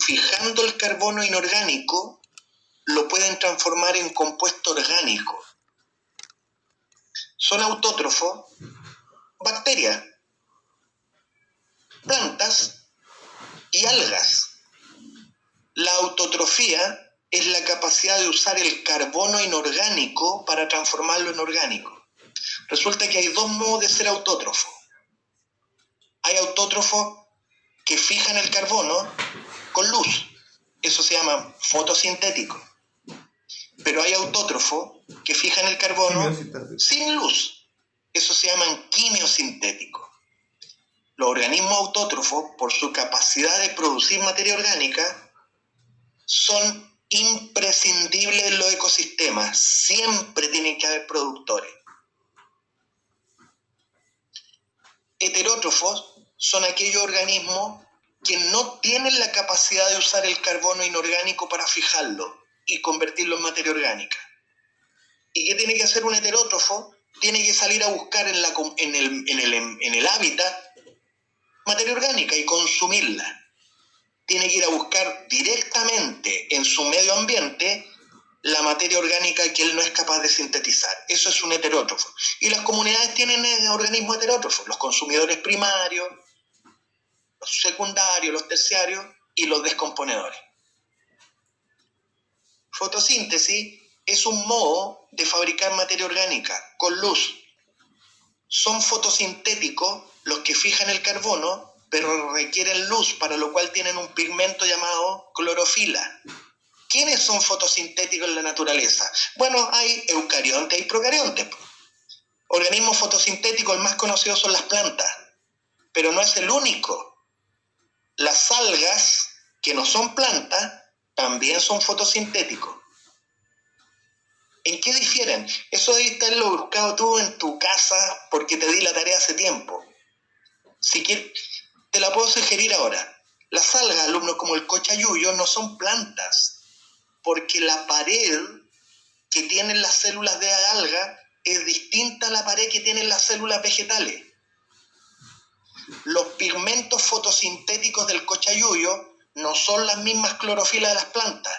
fijando el carbono inorgánico, lo pueden transformar en compuesto orgánico. Son autótrofos, bacterias, plantas y algas. La autotrofía es la capacidad de usar el carbono inorgánico para transformarlo en orgánico. Resulta que hay dos modos de ser autótrofo. Hay autótrofos que fijan el carbono con luz. Eso se llama fotosintético. Pero hay autótrofos que fijan el carbono sin luz. Eso se llaman quimiosintéticos. Los organismos autótrofos, por su capacidad de producir materia orgánica, son imprescindibles en los ecosistemas. Siempre tienen que haber productores. Heterótrofos son aquellos organismos que no tienen la capacidad de usar el carbono inorgánico para fijarlo y convertirlo en materia orgánica. ¿Y qué tiene que hacer un heterótrofo? Tiene que salir a buscar en el hábitat materia orgánica y consumirla. Tiene que ir a buscar directamente en su medio ambiente la materia orgánica que él no es capaz de sintetizar. Eso es un heterótrofo. Y las comunidades tienen organismos heterótrofos, los consumidores primarios, los secundarios, los terciarios y los descomponedores. Fotosíntesis es un modo de fabricar materia orgánica con luz. Son fotosintéticos los que fijan el carbono, pero requieren luz, para lo cual tienen un pigmento llamado clorofila. ¿Quiénes son fotosintéticos en la naturaleza? Bueno, hay eucariontes y procariontes. Organismos fotosintéticos, el más conocido son las plantas, pero no es el único. Las algas, que no son plantas, también son fotosintéticos. ¿En qué difieren? Eso debe estarlo buscado tú en tu casa porque te di la tarea hace tiempo. Si quieres, te la puedo sugerir ahora. Las algas, alumnos, como el cochayuyo, no son plantas, porque la pared que tienen las células de alga es distinta a la pared que tienen las células vegetales. Los pigmentos fotosintéticos del cochayuyo no son las mismas clorofilas de las plantas.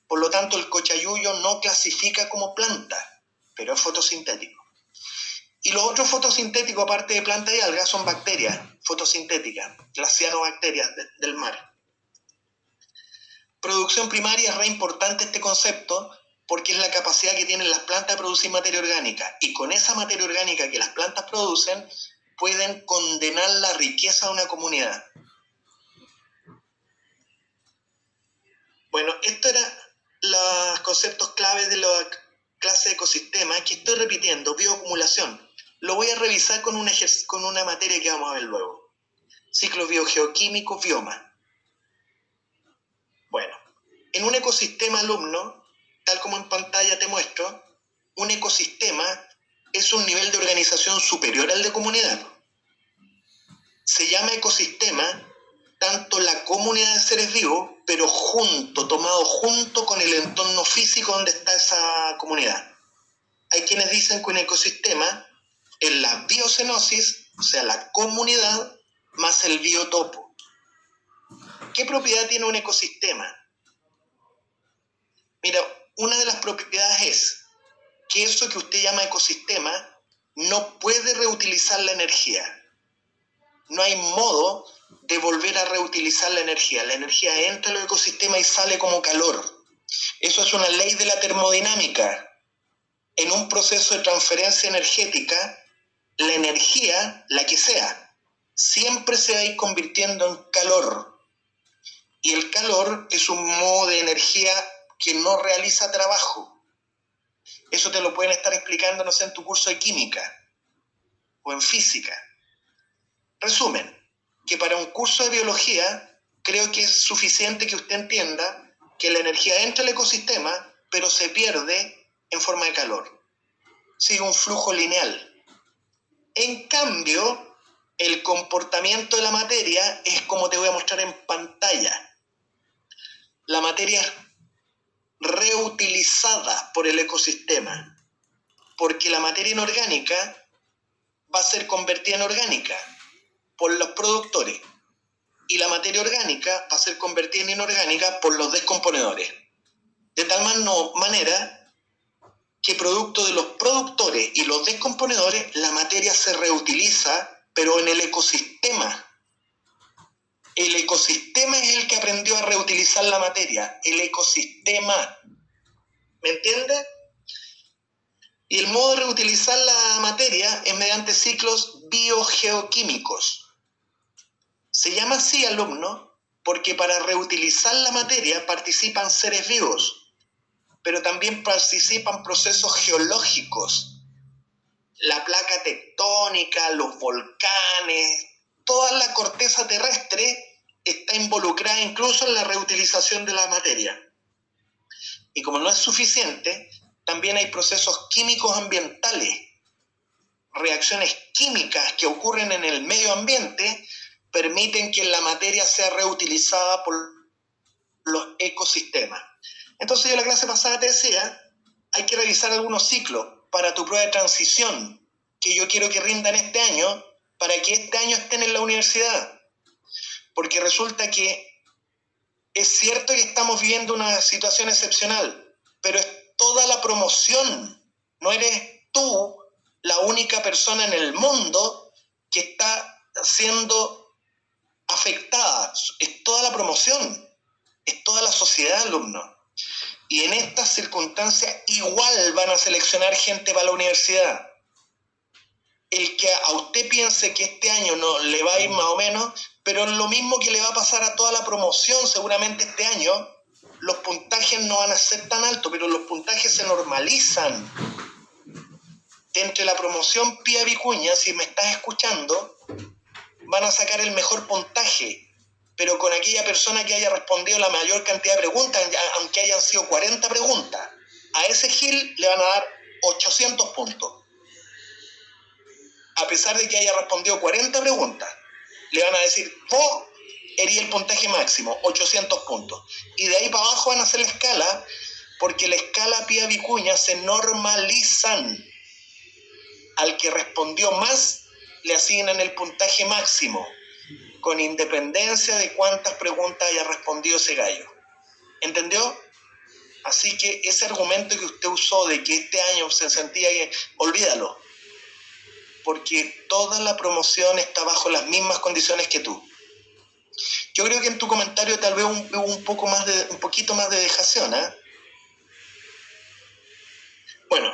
Por lo tanto, el cochayuyo no clasifica como planta, pero es fotosintético. Y los otros fotosintéticos, aparte de plantas y algas, son bacterias fotosintéticas, las cianobacterias del mar. Producción primaria es re importante este concepto porque es la capacidad que tienen las plantas de producir materia orgánica. Y con esa materia orgánica que las plantas producen, pueden condenar la riqueza de una comunidad. Bueno, estos eran los conceptos claves de la clase de ecosistemas que estoy repitiendo, bioacumulación. Lo voy a revisar con una materia que vamos a ver luego. Ciclos biogeoquímicos, bioma. Bueno, en un ecosistema, alumno, tal como en pantalla te muestro, un ecosistema es un nivel de organización superior al de comunidad. Se llama ecosistema tanto la comunidad de seres vivos, pero tomado junto con el entorno físico donde está esa comunidad. Hay quienes dicen que un ecosistema es la biocenosis, o sea, la comunidad, más el biotopo. ¿Qué propiedad tiene un ecosistema? Mira, una de las propiedades es que eso que usted llama ecosistema no puede reutilizar la energía. No hay modo de volver a reutilizar la energía. La energía entra en los ecosistemas y sale como calor. Eso es una ley de la termodinámica. En un proceso de transferencia energética, la energía, la que sea, siempre se va a ir convirtiendo en calor. Y el calor es un modo de energía que no realiza trabajo. Eso te lo pueden estar explicando, no sé, en tu curso de química o en física. Resumen, que para un curso de biología creo que es suficiente que usted entienda que la energía entra al ecosistema, pero se pierde en forma de calor. Sigue un flujo lineal. En cambio, el comportamiento de la materia es como te voy a mostrar en pantalla. La materia es reutilizada por el ecosistema, porque la materia inorgánica va a ser convertida en orgánica por los productores. y la materia orgánica va a ser convertida en inorgánica por los descomponedores. De tal manera que producto de los productores y los descomponedores, la materia se reutiliza, pero en el ecosistema. El ecosistema es el que aprendió a reutilizar la materia, el ecosistema. ¿Me entiendes? Y el modo de reutilizar la materia es mediante ciclos biogeoquímicos. Se llama así, alumno, porque para reutilizar la materia participan seres vivos, pero también participan procesos geológicos. La placa tectónica, los volcanes, toda la corteza terrestre está involucrada incluso en la reutilización de la materia. Y como no es suficiente, también hay procesos químicos ambientales, reacciones químicas que ocurren en el medio ambiente permiten que la materia sea reutilizada por los ecosistemas. Entonces yo en la clase pasada te decía, hay que revisar algunos ciclos para tu prueba de transición, que yo quiero que rindan este año, para que este año estén en la universidad. Porque resulta que es cierto que estamos viviendo una situación excepcional, pero es toda la promoción. No eres tú la única persona en el mundo que está siendo afectada. Es toda la promoción, es toda la sociedad, alumno. Y en estas circunstancias igual van a seleccionar gente para la universidad. El que a usted piense que este año no le va a ir más o menos, pero es lo mismo que le va a pasar a toda la promoción seguramente este año. Los puntajes no van a ser tan altos, pero los puntajes se normalizan. Entre la promoción Pía Vicuña, si me estás escuchando, van a sacar el mejor puntaje, pero con aquella persona que haya respondido la mayor cantidad de preguntas, aunque hayan sido 40 preguntas, a ese Gil le van a dar 800 puntos. A pesar de que haya respondido 40 preguntas, le van a decir, vos eres el puntaje máximo, 800 puntos. Y de ahí para abajo van a hacer la escala, porque la escala Pía Vicuña se normalizan. Al que respondió más, le asignan el puntaje máximo, con independencia de cuántas preguntas haya respondido ese gallo. ¿Entendió? Así que ese argumento que usted usó de que este año se sentía que, olvídalo, porque toda la promoción está bajo las mismas condiciones que tú. Yo creo que en tu comentario tal vez un poquito más de dejación, ¿eh? Bueno,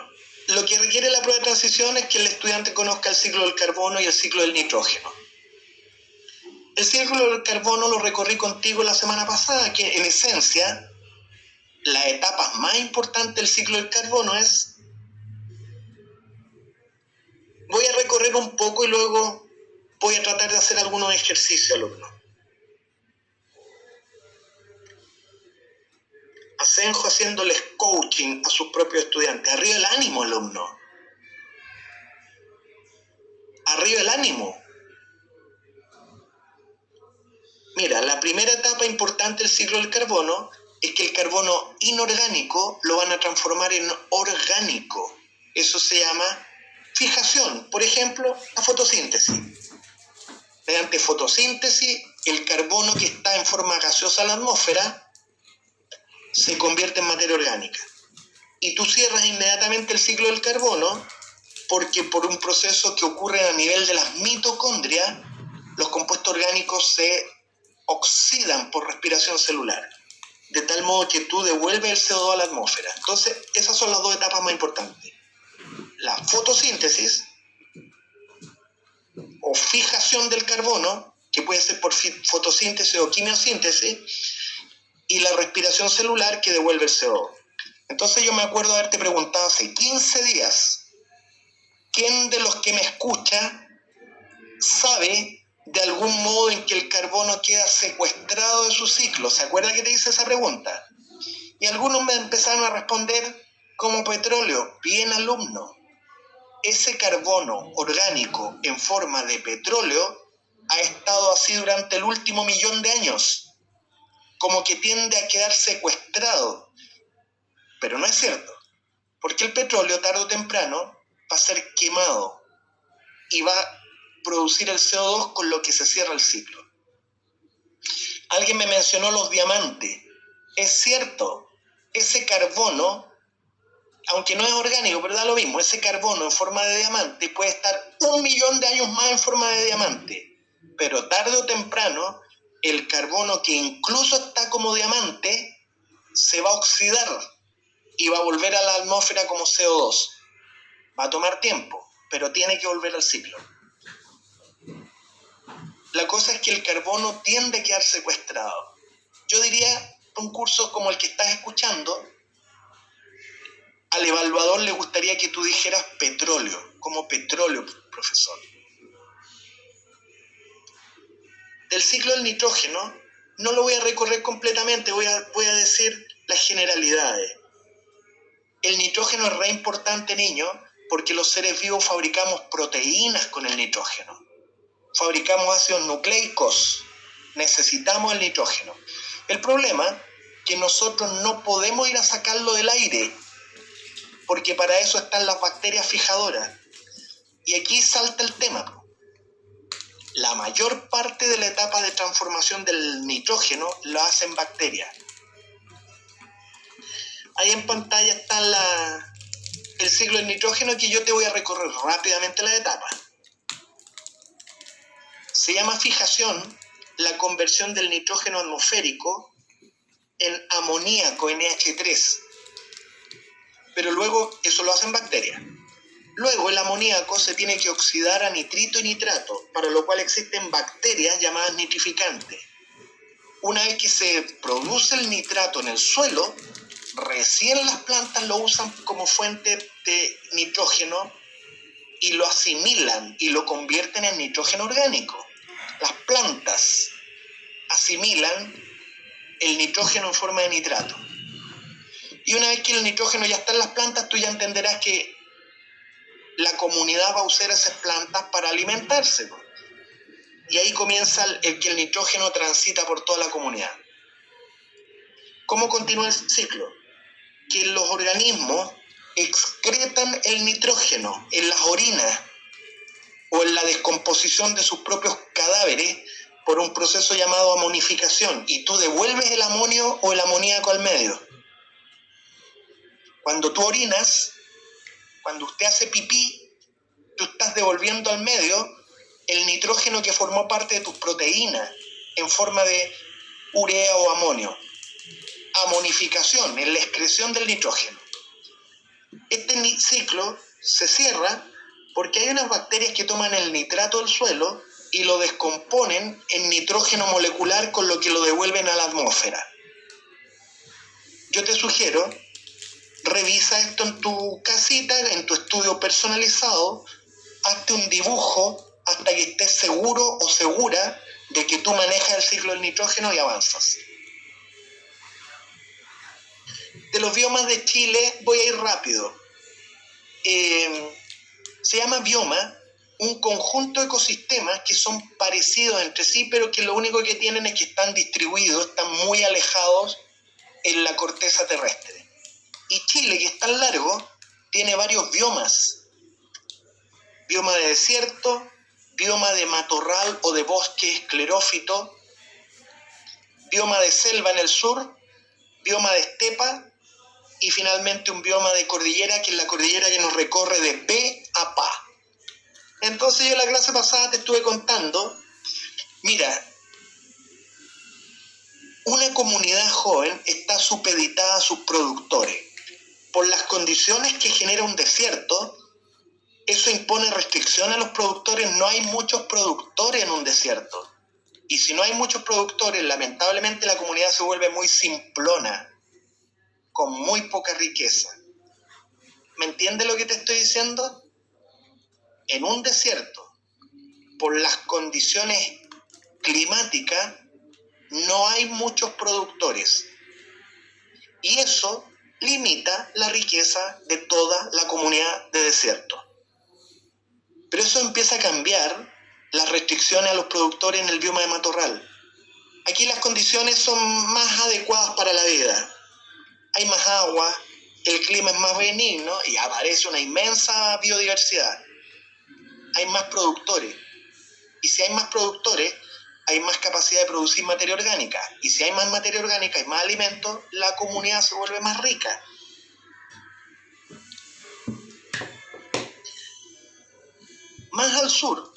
lo que requiere la prueba de transición es que el estudiante conozca el ciclo del carbono y el ciclo del nitrógeno. El ciclo del carbono lo recorrí contigo la semana pasada, que en esencia, la etapa más importante del ciclo del carbono es... Voy a recorrer un poco y luego voy a tratar de hacer algunos ejercicios, alumnos. Asenjo haciéndoles coaching a sus propios estudiantes. Arriba el ánimo, alumno. Arriba el ánimo. Mira, la primera etapa importante del ciclo del carbono es que el carbono inorgánico lo van a transformar en orgánico. Eso se llama fijación. Por ejemplo, la fotosíntesis. Mediante fotosíntesis, el carbono que está en forma gaseosa en la atmósfera se convierte en materia orgánica. Y tú cierras inmediatamente el ciclo del carbono porque por un proceso que ocurre a nivel de las mitocondrias, los compuestos orgánicos se oxidan por respiración celular, de tal modo que tú devuelves el CO2 a la atmósfera. Entonces, esas son las dos etapas más importantes. La fotosíntesis o fijación del carbono, que puede ser por fotosíntesis o quimiosíntesis, y la respiración celular que devuelve el CO2. Entonces yo me acuerdo haberte preguntado hace 15 días, ¿quién de los que me escucha sabe de algún modo en que el carbono queda secuestrado de su ciclo? ¿Se acuerda que te hice esa pregunta? Y algunos me empezaron a responder como petróleo. Bien, alumno. Ese carbono orgánico en forma de petróleo ha estado así durante el último 1.000.000 de años. Como que tiende a quedar secuestrado. Pero no es cierto. Porque el petróleo tarde o temprano va a ser quemado y va a producir el CO2 con lo que se cierra el ciclo. Alguien me mencionó los diamantes. Es cierto, ese carbono, aunque no es orgánico, pero da lo mismo, ese carbono en forma de diamante puede estar 1.000.000 de años más en forma de diamante, pero tarde o temprano el carbono que incluso está como diamante se va a oxidar y va a volver a la atmósfera como CO2. Va a tomar tiempo, pero tiene que volver al ciclo. La cosa es que el carbono tiende a quedar secuestrado. Yo diría, un curso como el que estás escuchando, al evaluador le gustaría que tú dijeras petróleo, como petróleo, profesor. Del ciclo del nitrógeno, no lo voy a recorrer completamente, voy a decir las generalidades. El nitrógeno es re importante, niño, porque los seres vivos fabricamos proteínas con el nitrógeno. Fabricamos ácidos nucleicos, necesitamos el nitrógeno. El problema es que nosotros no podemos ir a sacarlo del aire, porque para eso están las bacterias fijadoras. Y aquí salta el tema. La mayor parte de la etapa de transformación del nitrógeno lo hacen bacterias. Ahí en pantalla está el ciclo del nitrógeno, que yo te voy a recorrer rápidamente la etapa. Se llama fijación la conversión del nitrógeno atmosférico en amoníaco, NH3. Pero luego eso lo hacen bacterias. Luego el amoníaco se tiene que oxidar a nitrito y nitrato, para lo cual existen bacterias llamadas nitrificantes. Una vez que se produce el nitrato en el suelo, recién las plantas lo usan como fuente de nitrógeno y lo asimilan y lo convierten en nitrógeno orgánico. Las plantas asimilan el nitrógeno en forma de nitrato. Y una vez que el nitrógeno ya está en las plantas, tú ya entenderás que la comunidad va a usar esas plantas para alimentarse. Y ahí comienza que el nitrógeno transita por toda la comunidad. ¿Cómo continúa el ciclo? Que los organismos excretan el nitrógeno en las orinas o en la descomposición de sus propios cadáveres por un proceso llamado amonificación, y tú devuelves el amonio o el amoníaco al medio. Cuando tú orinas, cuando usted hace pipí, tú estás devolviendo al medio el nitrógeno que formó parte de tus proteínas en forma de urea o amonio. Amonificación, en la excreción del nitrógeno. Este ciclo se cierra porque hay unas bacterias que toman el nitrato del suelo y lo descomponen en nitrógeno molecular, con lo que lo devuelven a la atmósfera. Yo te sugiero, revisa esto en tu casita, en tu estudio personalizado, hazte un dibujo hasta que estés seguro o segura de que tú manejas el ciclo del nitrógeno y avanzas. De los biomas de Chile voy a ir rápido. Se llama bioma un conjunto de ecosistemas que son parecidos entre sí, pero que lo único que tienen es que están distribuidos, están muy alejados en la corteza terrestre. Y Chile, que es tan largo, tiene varios biomas. Bioma de desierto, bioma de matorral o de bosque esclerófito, bioma de selva en el sur, bioma de estepa y finalmente un bioma de cordillera, que es la cordillera que nos recorre de pe a pa. Entonces yo en la clase pasada te estuve contando, mira, una comunidad joven está supeditada a sus productores. Por las condiciones que genera un desierto, eso impone restricciones a los productores. No hay muchos productores en un desierto. Y si no hay muchos productores, lamentablemente la comunidad se vuelve muy simplona, con muy poca riqueza. ¿Me entiendes lo que te estoy diciendo? En un desierto, por las condiciones climáticas, no hay muchos productores. Y eso limita la riqueza de toda la comunidad de desierto. Pero eso empieza a cambiar las restricciones a los productores en el bioma de matorral. Aquí las condiciones son más adecuadas para la vida. Hay más agua, el clima es más benigno y aparece una inmensa biodiversidad. Hay más productores. Y si hay más productores, hay más capacidad de producir materia orgánica. Y si hay más materia orgánica y más alimentos, la comunidad se vuelve más rica. Más al sur,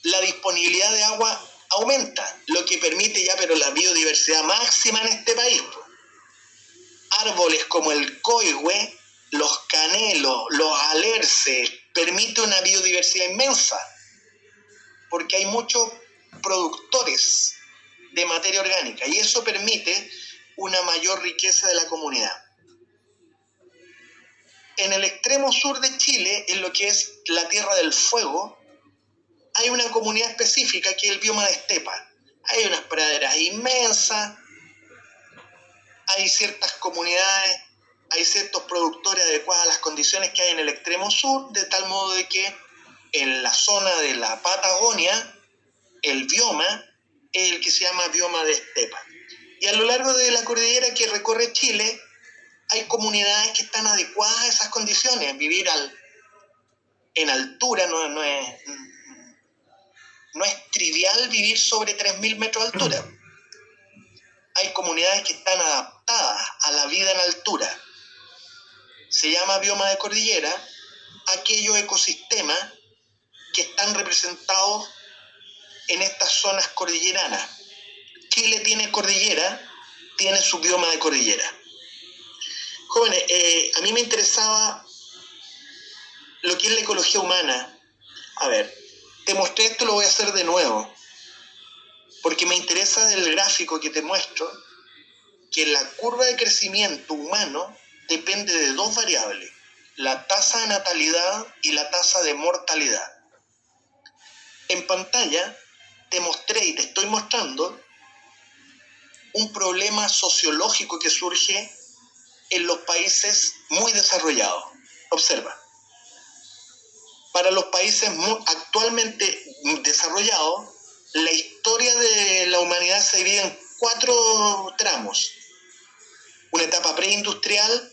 la disponibilidad de agua aumenta, lo que permite ya pero la biodiversidad máxima en este país. Árboles como el coihue, los canelos, los alerces, permite una biodiversidad inmensa, porque hay muchos productores de materia orgánica y eso permite una mayor riqueza de la comunidad. En el extremo sur de Chile, en lo que es la Tierra del Fuego, hay una comunidad específica que es el bioma de estepa. Hay unas praderas inmensas, hay ciertas comunidades, hay ciertos productores adecuados a las condiciones que hay en el extremo sur, de tal modo de que en la zona de la Patagonia, el bioma es el que se llama bioma de estepa. Y a lo largo de la cordillera que recorre Chile, hay comunidades que están adecuadas a esas condiciones. Vivir en altura no es trivial vivir sobre 3.000 metros de altura. Hay comunidades que están adaptadas a la vida en altura. Se llama bioma de cordillera aquellos ecosistemas que están representados en estas zonas cordilleranas. Chile tiene cordillera, tiene su bioma de cordillera. Jóvenes, a mí me interesaba lo que es la ecología humana. A ver, te mostré esto, lo voy a hacer de nuevo, porque me interesa del gráfico que te muestro, que la curva de crecimiento humano depende de dos variables, la tasa de natalidad y la tasa de mortalidad. En pantalla te mostré y te estoy mostrando un problema sociológico que surge en los países muy desarrollados. Observa. Para los países actualmente desarrollados, la historia de la humanidad se divide en 4 tramos. Una etapa preindustrial,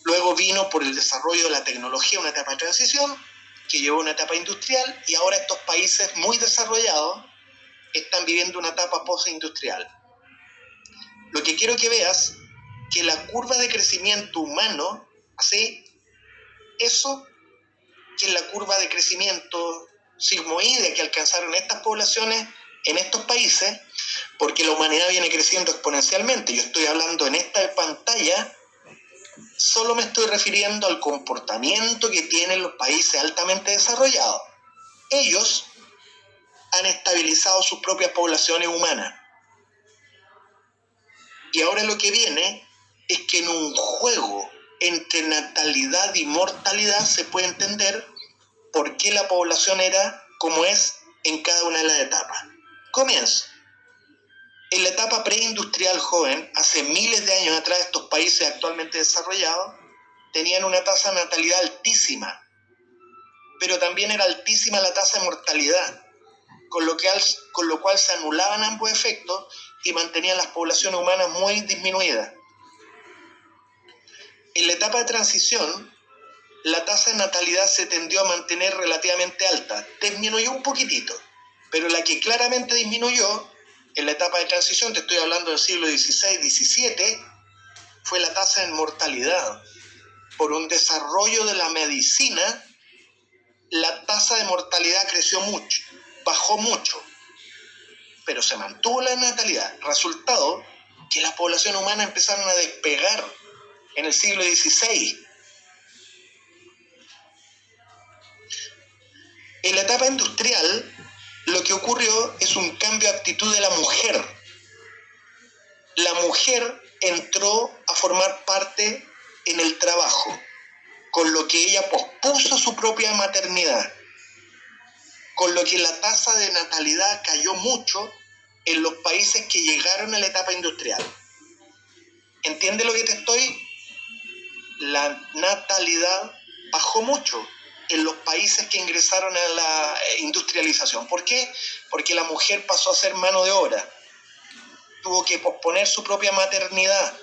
luego vino por el desarrollo de la tecnología una etapa de transición, que llevó a una etapa industrial, y ahora estos países muy desarrollados están viviendo una etapa postindustrial. Lo que quiero que veas, que la curva de crecimiento humano, así, eso que es la curva de crecimiento sigmoide que alcanzaron estas poblaciones en estos países, porque la humanidad viene creciendo exponencialmente. Yo estoy hablando en esta pantalla, solo me estoy refiriendo al comportamiento que tienen los países altamente desarrollados. Ellos han estabilizado sus propias poblaciones humanas. Y ahora lo que viene es que en un juego entre natalidad y mortalidad se puede entender por qué la población era como es en cada una de las etapas. Comienzo. En la etapa preindustrial, joven, hace miles de años atrás, estos países actualmente desarrollados tenían una tasa de natalidad altísima, pero también era altísima la tasa de mortalidad, con lo cual se anulaban ambos efectos y mantenían las poblaciones humanas muy disminuidas. En la etapa de transición, la tasa de natalidad se tendió a mantener relativamente alta, disminuyó un poquitito, pero la que claramente disminuyó en la etapa de transición, te estoy hablando del siglo XVI, XVII, fue la tasa de mortalidad. Por un desarrollo de la medicina, la tasa de mortalidad creció mucho, bajó mucho, pero se mantuvo la natalidad. Resultado, que las poblaciones humanas empezaron a despegar en el siglo XVI. En la etapa industrial, lo que ocurrió es un cambio de actitud de la mujer. La mujer entró a formar parte en el trabajo, con lo que ella pospuso su propia maternidad, con lo que la tasa de natalidad cayó mucho en los países que llegaron a la etapa industrial. ¿Entiende lo que te estoy? La natalidad bajó mucho en los países que ingresaron a la industrialización. ¿Por qué? Porque la mujer pasó a ser mano de obra. Tuvo que posponer su propia maternidad.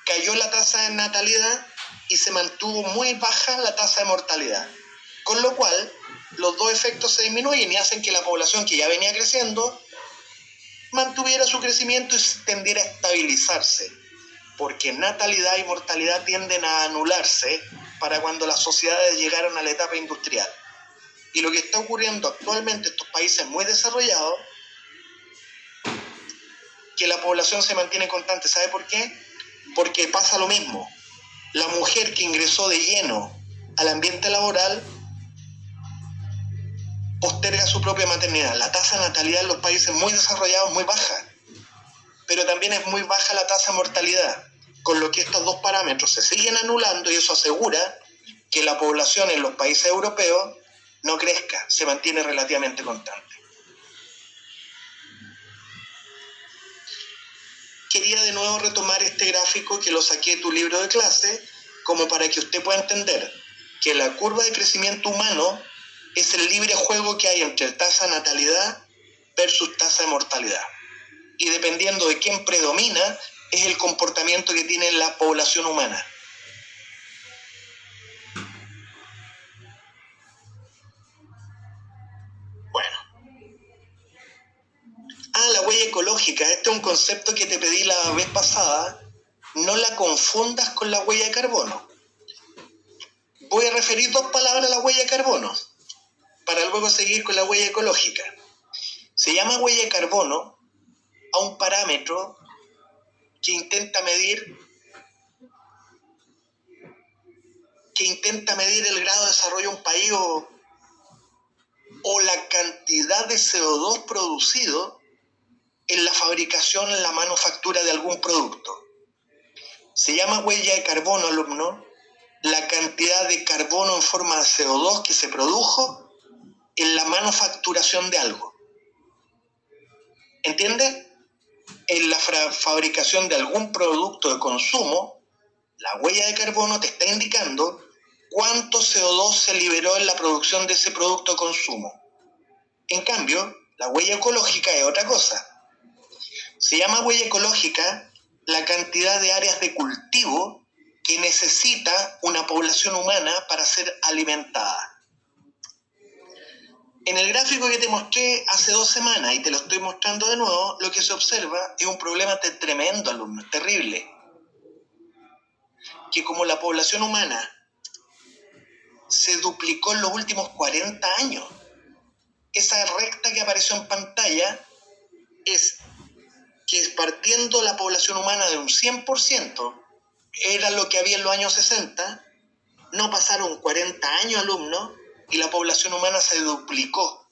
Cayó la tasa de natalidad y se mantuvo muy baja la tasa de mortalidad. Con lo cual, los dos efectos se disminuyen y hacen que la población que ya venía creciendo mantuviera su crecimiento y tendiera a estabilizarse, porque natalidad y mortalidad tienden a anularse para cuando las sociedades llegaron a la etapa industrial. Y lo que está ocurriendo actualmente en estos países muy desarrollados, que la población se mantiene constante. ¿Sabe por qué? Porque pasa lo mismo. La mujer que ingresó de lleno al ambiente laboral posterga su propia maternidad. La tasa de natalidad en los países muy desarrollados es muy baja, pero también es muy baja la tasa de mortalidad, con lo que estos dos parámetros se siguen anulando y eso asegura que la población en los países europeos no crezca, se mantiene relativamente constante. Quería de nuevo retomar este gráfico que lo saqué de tu libro de clase, como para que usted pueda entender que la curva de crecimiento humano es el libre juego que hay entre tasa de natalidad versus tasa de mortalidad. Y dependiendo de quién predomina, es el comportamiento que tiene la población humana. Bueno. La huella ecológica. Este es un concepto que te pedí la vez pasada. No la confundas con la huella de carbono. Voy a referir dos palabras a la huella de carbono, para luego seguir con la huella ecológica. Se llama huella de carbono a un parámetro que intenta medir el grado de desarrollo de un país o la cantidad de CO2 producido en la fabricación, en la manufactura de algún producto. Se llama huella de carbono, alumno, la cantidad de carbono en forma de CO2 que se produjo en la manufacturación de algo. ¿Entiendes? En la fabricación de algún producto de consumo, la huella de carbono te está indicando cuánto CO2 se liberó en la producción de ese producto de consumo. En cambio, la huella ecológica es otra cosa. Se llama huella ecológica la cantidad de áreas de cultivo que necesita una población humana para ser alimentada. En el gráfico que te mostré hace 2 semanas, y te lo estoy mostrando de nuevo, lo que se observa es un problema tremendo, alumno, terrible. Que como la población humana se duplicó en los últimos 40 años, esa recta que apareció en pantalla es que partiendo la población humana de un 100%, era lo que había en los años 60, no pasaron 40 años, alumnos, y la población humana se duplicó.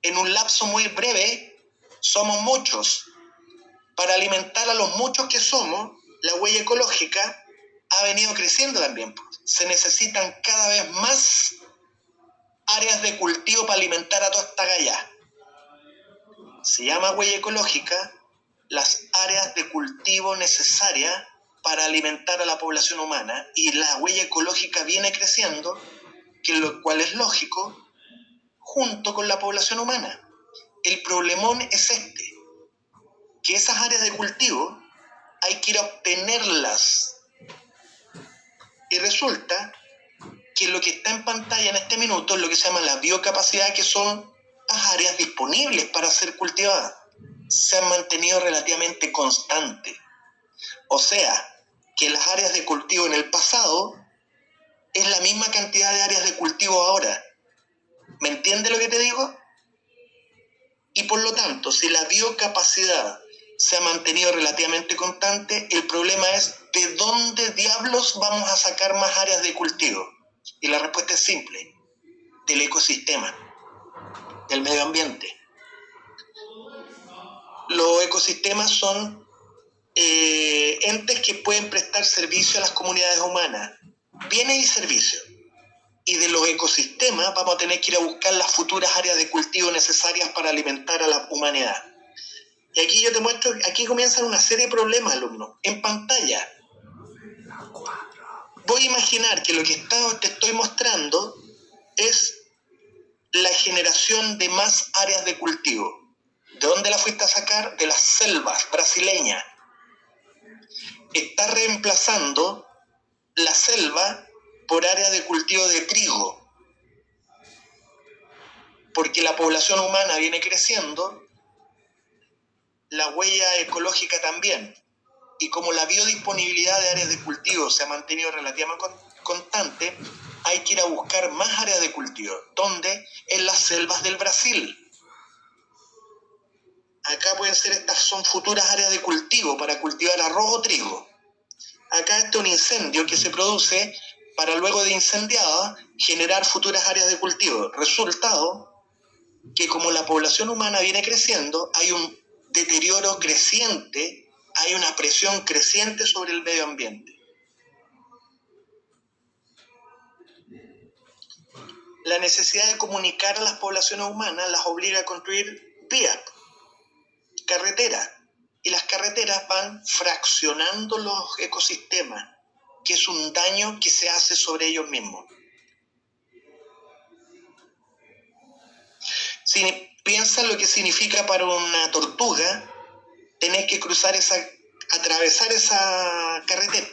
En un lapso muy breve, somos muchos. Para alimentar a los muchos que somos, la huella ecológica ha venido creciendo también. Se necesitan cada vez más áreas de cultivo para alimentar a toda esta galla. Se llama huella ecológica las áreas de cultivo necesarias para alimentar a la población humana, y la huella ecológica viene creciendo, lo cual es lógico, junto con la población humana. El problemón es que esas áreas de cultivo hay que ir a obtenerlas. Y resulta que lo que está en pantalla en este minuto es lo que se llama la biocapacidad, que son las áreas disponibles para ser cultivadas. Se han mantenido relativamente constantes. O sea, que las áreas de cultivo en el pasado es la misma cantidad de áreas de cultivo ahora. ¿Me entiende lo que te digo? Y por lo tanto, si la biocapacidad se ha mantenido relativamente constante, el problema es ¿de dónde diablos vamos a sacar más áreas de cultivo? Y la respuesta es simple: del ecosistema, del medio ambiente. Los ecosistemas son entes que pueden prestar servicio a las comunidades humanas, bienes y servicios. Y de los ecosistemas vamos a tener que ir a buscar las futuras áreas de cultivo necesarias para alimentar a la humanidad. Y aquí yo te muestro, aquí comienzan una serie de problemas, alumnos. En pantalla, voy a imaginar que lo que te estoy mostrando es la generación de más áreas de cultivo. ¿De dónde la fuiste a sacar? De las selvas brasileñas. Está reemplazando la selva por áreas de cultivo de trigo. porque la población humana viene creciendo, la huella ecológica también. Y como la biodisponibilidad de áreas de cultivo se ha mantenido relativamente constante, hay que ir a buscar más áreas de cultivo. ¿Dónde? En las selvas del Brasil. Acá pueden ser, estas son futuras áreas de cultivo para cultivar arroz o trigo. Acá está un incendio que se produce para luego de incendiada generar futuras áreas de cultivo. Resultado que como la población humana viene creciendo, hay un deterioro creciente, hay una presión creciente sobre el medio ambiente. La necesidad de comunicar a las poblaciones humanas las obliga a construir vías, carreteras, y las carreteras van fraccionando los ecosistemas, que es un daño que se hace sobre ellos mismos. Si piensan lo que significa para una tortuga tener que atravesar esa carretera.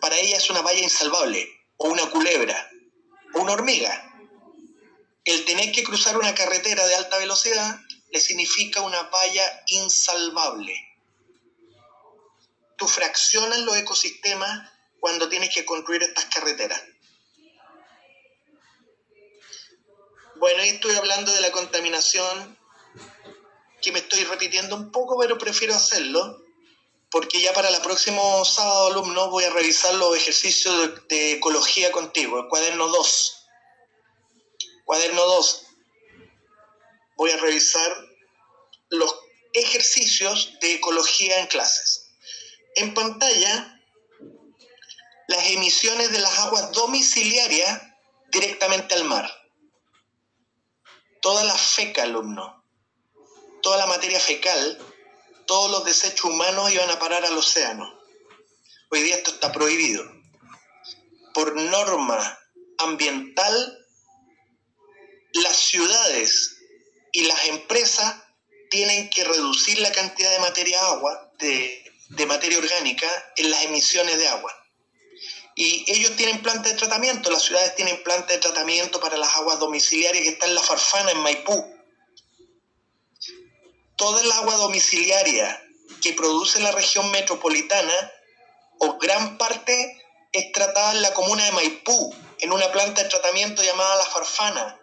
Para ella es una valla insalvable, o una culebra, o una hormiga. El tener que cruzar una carretera de alta velocidad le significa una valla insalvable. Tú fraccionas los ecosistemas cuando tienes que construir estas carreteras. Bueno, y estoy hablando de la contaminación, que me estoy repitiendo un poco, pero prefiero hacerlo, porque ya para el próximo sábado, alumnos, voy a revisar los ejercicios de ecología contigo, el cuaderno 2. Cuaderno 2. Voy a revisar los ejercicios de ecología en clases. En pantalla, las emisiones de las aguas domiciliarias directamente al mar. Toda la feca, alumno, toda la materia fecal, todos los desechos humanos iban a parar al océano. Hoy día esto está prohibido. Por norma ambiental, las ciudades y las empresas tienen que reducir la cantidad de de materia orgánica en las emisiones de agua. Y ellos tienen plantas de tratamiento, las ciudades tienen plantas de tratamiento para las aguas domiciliarias que están en La Farfana, en Maipú. Toda el agua domiciliaria que produce la región metropolitana, o gran parte, es tratada en la comuna de Maipú, en una planta de tratamiento llamada La Farfana.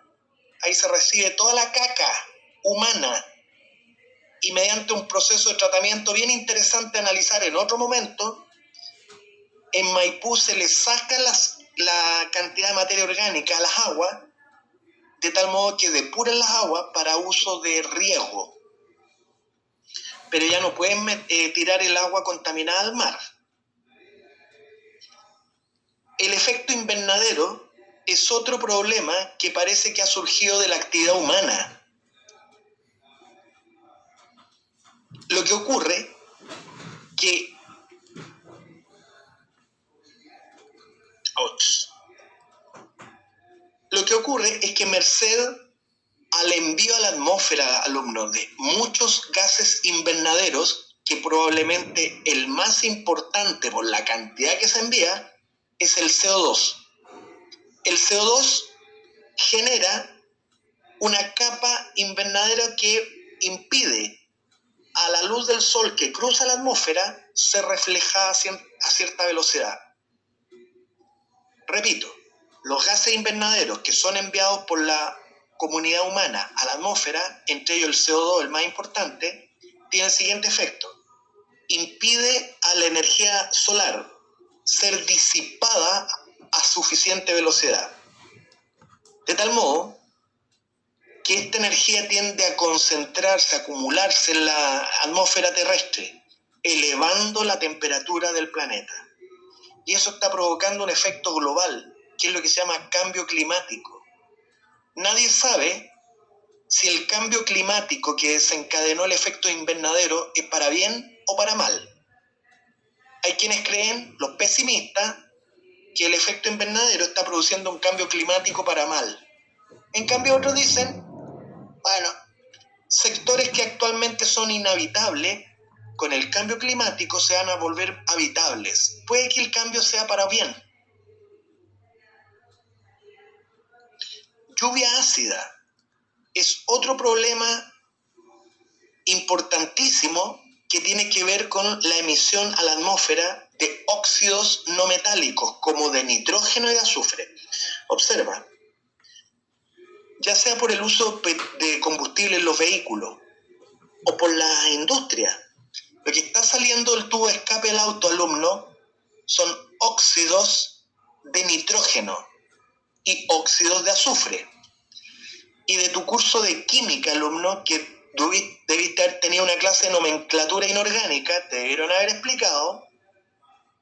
Ahí se recibe toda la caca humana y mediante un proceso de tratamiento bien interesante a analizar en otro momento, en Maipú se le saca la cantidad de materia orgánica a las aguas, de tal modo que depuran las aguas para uso de riego. Pero ya no pueden tirar el agua contaminada al mar. El efecto invernadero es otro problema que parece que ha surgido de la actividad humana. Lo que ocurre que es que merced al envío a la atmósfera, alumnos, de muchos gases invernaderos, que probablemente el más importante por la cantidad que se envía es el CO2. El CO2 genera una capa invernadera que impide a la luz del sol que cruza la atmósfera ser reflejada a cierta velocidad. Repito, los gases invernaderos que son enviados por la comunidad humana a la atmósfera, entre ellos el CO2, el más importante, tiene el siguiente efecto: impide a la energía solar ser disipada a suficiente velocidad, de tal modo que esta energía tiende a concentrarse, a acumularse en la atmósfera terrestre, elevando la temperatura del planeta. Y eso está provocando un efecto global, que es lo que se llama cambio climático. Nadie sabe si el cambio climático que desencadenó el efecto invernadero es para bien o para mal. Hay quienes creen, los pesimistas, que el efecto invernadero está produciendo un cambio climático para mal. En cambio, otros dicen, bueno, sectores que actualmente son inhabitables, con el cambio climático se van a volver habitables. Puede que el cambio sea para bien. Lluvia ácida. es otro problema importantísimo que tiene que ver con la emisión a la atmósfera de óxidos no metálicos, como de nitrógeno y de azufre. Observa, ya sea por el uso de combustible en los vehículos o por la industria, lo que está saliendo del tubo de escape del auto, alumno, son óxidos de nitrógeno y óxidos de azufre. Y de tu curso de química, alumno, que debiste haber tenido una clase de nomenclatura inorgánica, te debieron haber explicado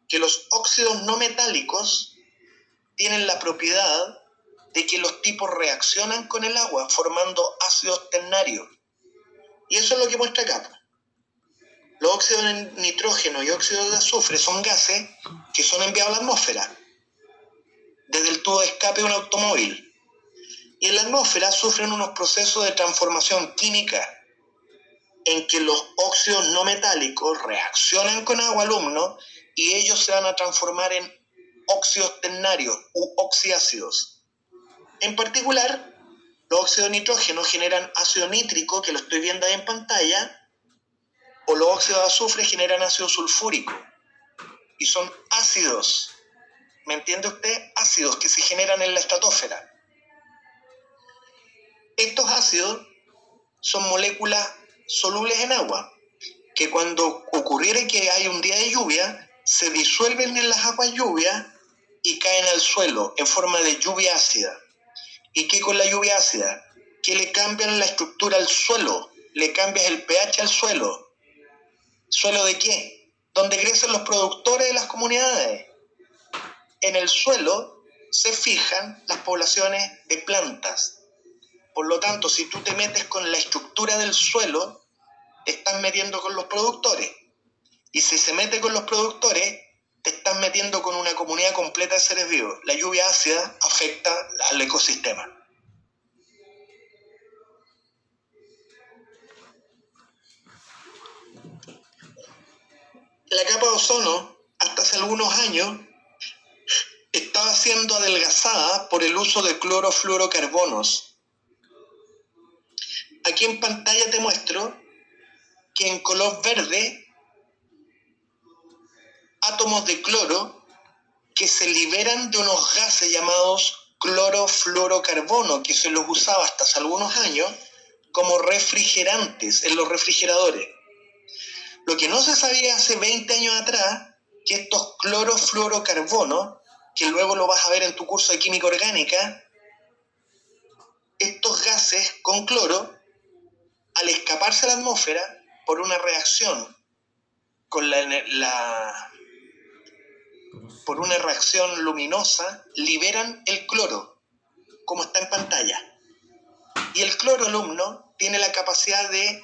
que los óxidos no metálicos tienen la propiedad de que los tipos reaccionan con el agua formando ácidos ternarios. Y eso es lo que muestra acá. Los óxidos de nitrógeno y óxidos de azufre son gases que son enviados a la atmósfera desde el tubo de escape de un automóvil. Y en la atmósfera sufren unos procesos de transformación química en que los óxidos no metálicos reaccionan con agua, alumno, y ellos se van a transformar en óxidos ternarios u oxiácidos. En particular, los óxidos de nitrógeno generan ácido nítrico, que lo estoy viendo ahí en pantalla, o los óxidos de azufre generan ácido sulfúrico. Y son ácidos, ¿me entiende usted? Ácidos que se generan en la estratosfera. Estos ácidos son moléculas solubles en agua, que cuando ocurriera que hay un día de lluvia, se disuelven en las aguas lluvias y caen al suelo en forma de lluvia ácida. ¿Y qué con la lluvia ácida? Que le cambian la estructura al suelo, le cambias el pH al suelo. ¿Suelo de qué? Donde crecen los productores de las comunidades. En el suelo se fijan las poblaciones de plantas. Por lo tanto, si tú te metes con la estructura del suelo, te estás metiendo con los productores. Y si se mete con los productores, te estás metiendo con una comunidad completa de seres vivos. La lluvia ácida afecta al ecosistema. La capa de ozono, hasta hace algunos años, estaba siendo adelgazada por el uso de clorofluorocarbonos. Aquí en pantalla te muestro que en color verde, átomos de cloro que se liberan de unos gases llamados clorofluorocarbono, que se los usaba hasta hace algunos años como refrigerantes en los refrigeradores. Lo que no se sabía hace 20 años atrás, que estos clorofluorocarbonos, que luego lo vas a ver en tu curso de química orgánica, estos gases con cloro, al escaparse a la atmósfera por una reacción con por una reacción luminosa, liberan el cloro, como está en pantalla. Y el cloro, alumno, tiene la capacidad de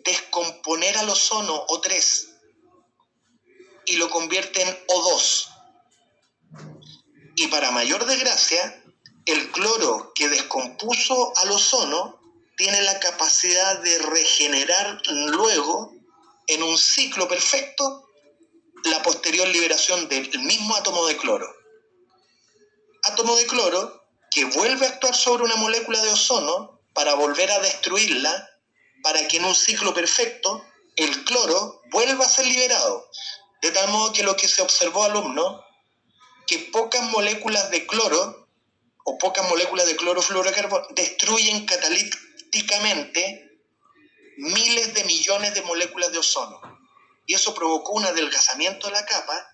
descomponer al ozono O3 y lo convierte en O2. Y para mayor desgracia, el cloro que descompuso al ozono tiene la capacidad de regenerar luego, en un ciclo perfecto, la posterior liberación del mismo átomo de cloro. Átomo de cloro que vuelve a actuar sobre una molécula de ozono para volver a destruirla, para que en un ciclo perfecto el cloro vuelva a ser liberado. De tal modo que lo que se observó, alumno, que pocas moléculas de cloro o pocas moléculas de clorofluorocarbono destruyen catalíticamente miles de millones de moléculas de ozono. Y eso provocó un adelgazamiento de la capa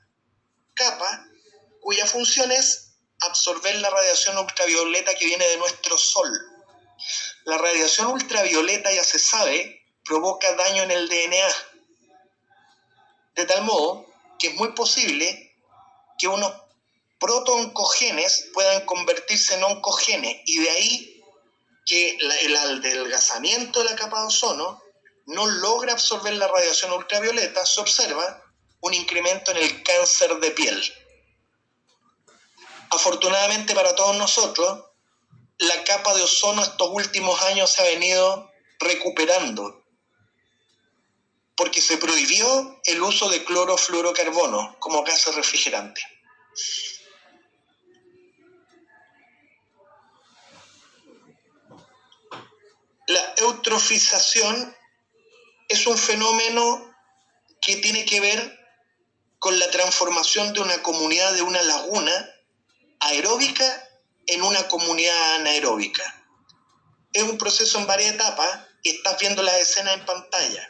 cuya función es absorber la radiación ultravioleta que viene de nuestro Sol. La radiación ultravioleta, ya se sabe, provoca daño en el DNA. De tal modo que es muy posible que unos protooncogenes puedan convertirse en oncogenes, y de ahí que el adelgazamiento de la capa de ozono no logra absorber la radiación ultravioleta. Se observa un incremento en el cáncer de piel. Afortunadamente para todos nosotros, la capa de ozono estos últimos años se ha venido recuperando, porque se prohibió el uso de clorofluorocarbono como gas refrigerante. La eutrofización es un fenómeno que tiene que ver con la transformación de una comunidad, de una laguna aeróbica en una comunidad anaeróbica. Es un proceso en varias etapas y estás viendo las escenas en pantalla.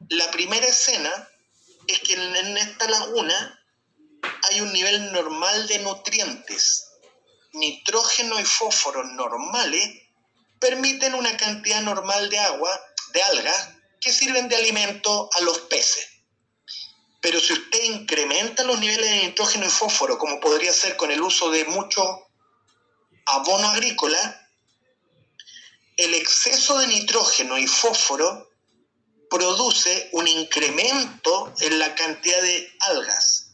La primera escena es que en esta laguna hay un nivel normal de nutrientes. Nitrógeno y fósforo normales permiten una cantidad normal de agua, de algas, que sirven de alimento a los peces. Pero si usted incrementa los niveles de nitrógeno y fósforo, como podría ser con el uso de mucho abono agrícola, el exceso de nitrógeno y fósforo produce un incremento en la cantidad de algas.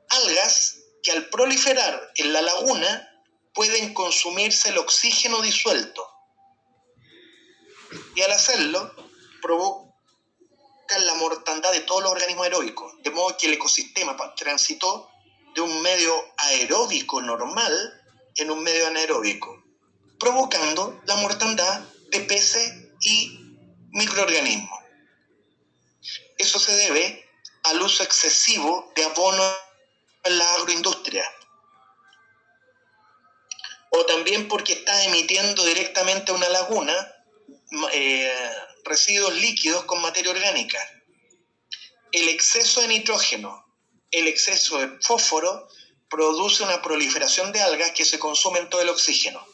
Algas que al proliferar en la laguna pueden consumirse el oxígeno disuelto. Y al hacerlo, provocan la mortandad de todos los organismos aeróbicos, de modo que el ecosistema transitó de un medio aeróbico normal en un medio anaeróbico, provocando la mortandad de peces y microorganismos. Eso se debe al uso excesivo de abono en la agroindustria, o también porque está emitiendo directamente a una laguna residuos líquidos con materia orgánica. El exceso de nitrógeno, el exceso de fósforo produce una proliferación de algas que se consumen todo el oxígeno.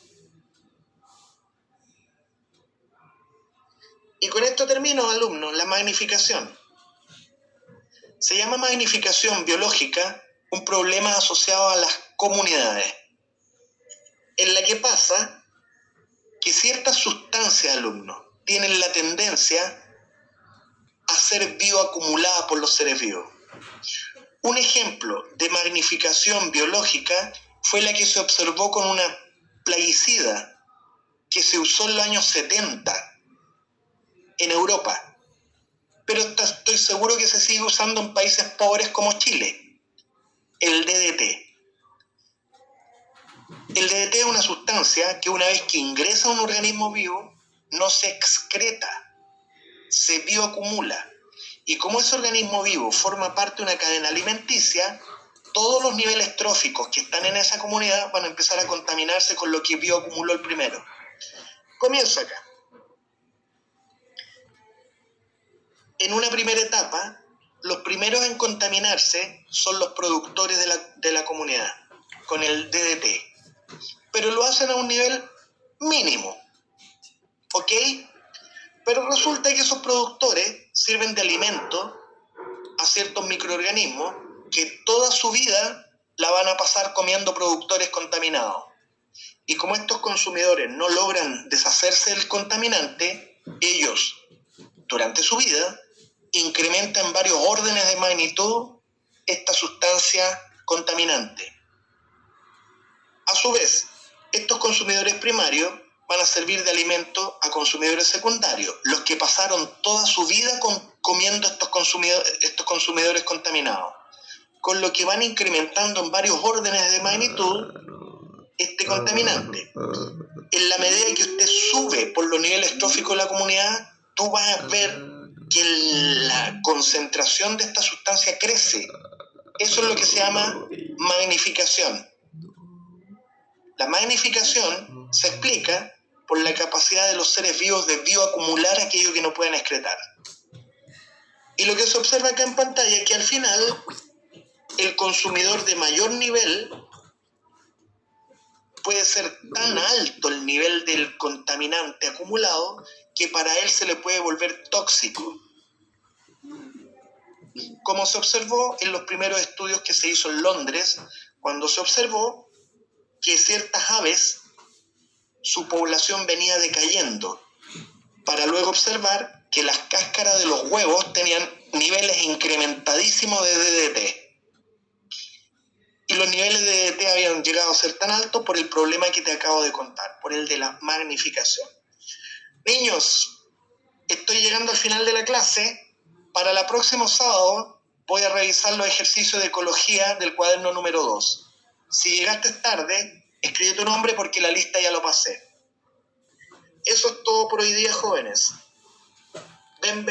Y con esto termino, alumnos, la magnificación. Se llama magnificación biológica un problema asociado a las comunidades, en la que pasa que ciertas sustancias, alumnos, tienen la tendencia a ser bioacumulada por los seres vivos. Un ejemplo de magnificación biológica fue la que se observó con una plaguicida que se usó en los años 70 en Europa, pero estoy seguro que se sigue usando en países pobres como Chile, el DDT. El DDT es una sustancia que una vez que ingresa a un organismo vivo no se excreta, se bioacumula. Y como ese organismo vivo forma parte de una cadena alimenticia, todos los niveles tróficos que están en esa comunidad van a empezar a contaminarse con lo que bioacumuló el primero. Comienzo acá. En una primera etapa, los primeros en contaminarse son los productores de la comunidad con el DDT, pero lo hacen a un nivel mínimo, ¿ok? Pero resulta que esos productores sirven de alimento a ciertos microorganismos que toda su vida la van a pasar comiendo productores contaminados. Y como estos consumidores no logran deshacerse del contaminante, ellos, durante su vida, incrementan en varios órdenes de magnitud esta sustancia contaminante. A su vez, estos consumidores primarios van a servir de alimento a consumidores secundarios, los que pasaron toda su vida comiendo estos consumidores contaminados, con lo que van incrementando en varios órdenes de magnitud este contaminante. En la medida que usted sube por los niveles tróficos de la comunidad, tú vas a ver que la concentración de esta sustancia crece. Eso es lo que se llama magnificación. La magnificación se explica por la capacidad de los seres vivos de bioacumular aquello que no pueden excretar. Y lo que se observa acá en pantalla es que al final el consumidor de mayor nivel puede ser tan alto el nivel del contaminante acumulado que para él se le puede volver tóxico. Como se observó en los primeros estudios que se hizo en Londres, cuando se observó que ciertas aves, su población venía decayendo, para luego observar que las cáscaras de los huevos tenían niveles incrementadísimos de DDT. Y los niveles de DDT habían llegado a ser tan altos por el problema que te acabo de contar, por el de la magnificación. Niños, estoy llegando al final de la clase. Para el próximo sábado voy a revisar los ejercicios de ecología del cuaderno número 2. Si llegaste tarde, escribe tu nombre porque la lista ya lo pasé. Eso es todo por hoy día, jóvenes. Ven.